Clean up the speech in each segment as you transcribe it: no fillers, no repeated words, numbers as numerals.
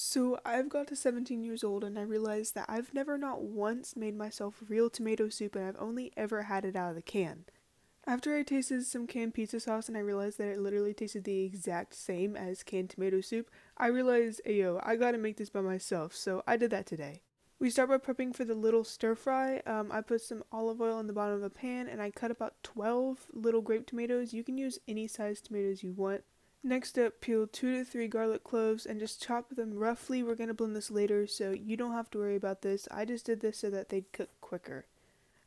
So I've got to 17 years old and I realized that I've never not once made myself real tomato soup and I've only ever had it out of the can. After I tasted some canned pizza sauce and I realized that it literally tasted the exact same as canned tomato soup, I realized, ayo, I gotta make this by myself, so I did that today. We start by prepping for the little stir fry. I put some olive oil in the bottom of a pan and I cut about 12 little grape tomatoes. You can use any size tomatoes you want. Next up, peel 2 to 3 garlic cloves and just chop them roughly. We're going to blend this later, so you don't have to worry about this. I just did this so that they'd cook quicker.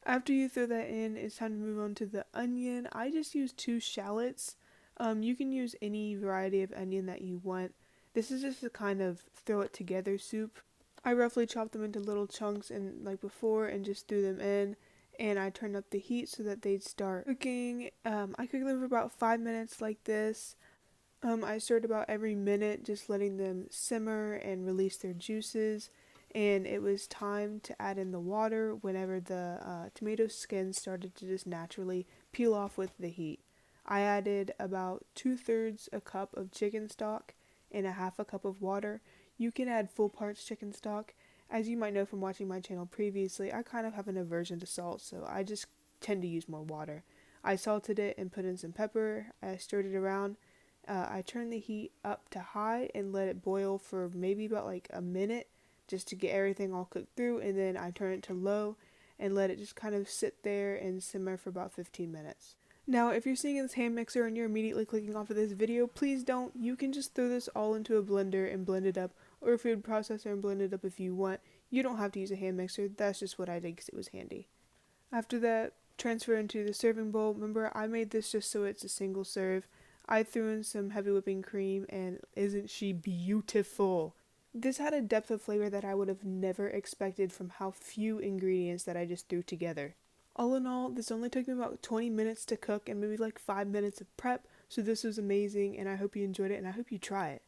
After you throw that in, it's time to move on to the onion. I just used 2 shallots. You can use any variety of onion that you want. This is just a kind of throw it together soup. I roughly chopped them into little chunks and like before and just threw them in. And I turned up the heat so that they'd start cooking. I cooked them for about 5 minutes like this. I stirred about every minute, just letting them simmer and release their juices. And it was time to add in the water whenever the tomato skin started to just naturally peel off with the heat. I added about 2/3 a cup of chicken stock and a half a cup of water. You can add full parts chicken stock. As you might know from watching my channel previously, I kind of have an aversion to salt, so I just tend to use more water. I salted it and put in some pepper. I stirred it around. I turned the heat up to high and let it boil for maybe about like a minute just to get everything all cooked through, and then I turned it to low and let it just kind of sit there and simmer for about 15 minutes. Now, if you're seeing this hand mixer and you're immediately clicking off of this video, please don't. You can just throw this all into a blender and blend it up, or a food processor and blend it up if you want. You don't have to use a hand mixer. That's just what I did because it was handy. After that, transfer into the serving bowl. Remember, I made this just so it's a single serve. I threw in some heavy whipping cream, and isn't she beautiful? This had a depth of flavor that I would have never expected from how few ingredients that I just threw together. All in all, this only took me about 20 minutes to cook and maybe like 5 minutes of prep, so this was amazing and I hope you enjoyed it and I hope you try it.